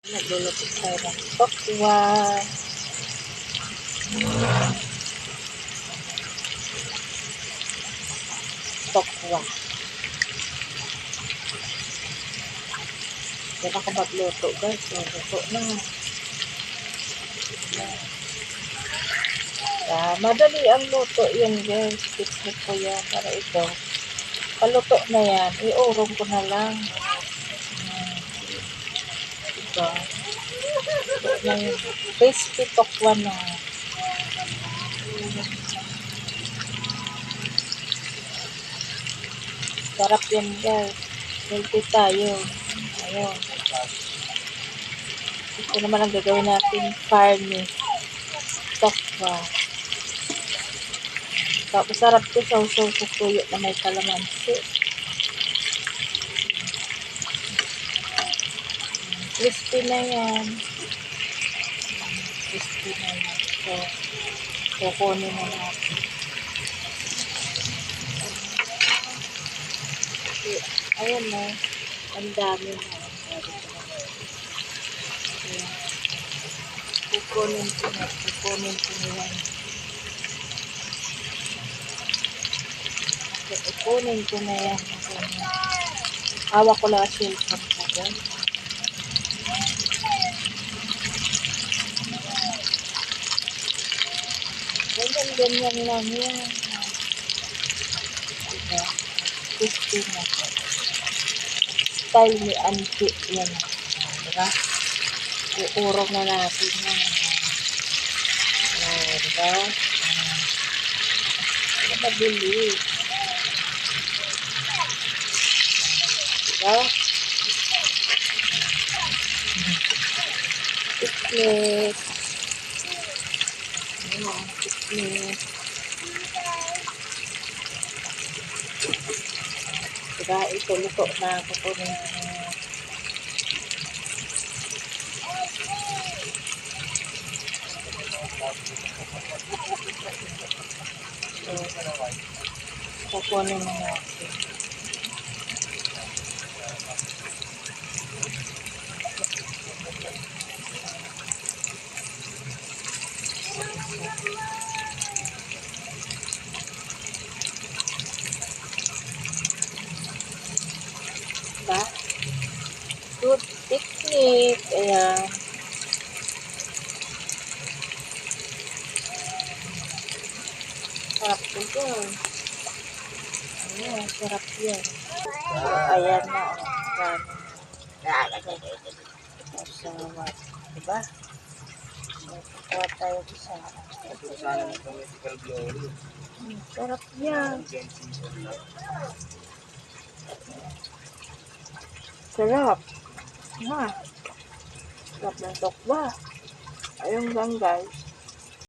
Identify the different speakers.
Speaker 1: Nagluluto tayo ng tokwa. Tokwa. Yan ako magluto, guys. Luto na. Madali ang luto yan, guys. Tiknik ko yan. Para ito. Paluto na yan. Iurong ko na lang. Ito. Luto na yun. Crispy tokwa na. Sarap yan, guys. Healthy tayo. Ayun. Ito naman ang gagawin natin. Farming. Tokwa. Tapos sarap ito sa usaw sa tuyo na may kalamansi. Crispy na yan. Crispy na yan. So, kukunin na natin. Ayan na. Ang dami na. Ayan. Kukunin ko na. Kukunin ko na yan. Kukunin ko na yan. Hawak ko lang silpon ko dyan. Ganyan lang yan. Diba? Crispy na. Style ni Auntie yan. Diba? Uurong na natin yan. Diba? Diba mabili? Diba? Tiknik. Tiknik. Diba? Ito luto na. Kukunin ko na. So, kukunin na natin. Diba? Good technique. Ayan. Sarap po yun. Ayan, sarap yan. Ayan na. Masarap. Diba? So, kukuha tayo isa. Sarap yan. Sarap. Sarap ng tokwa. Ayun lang, guys.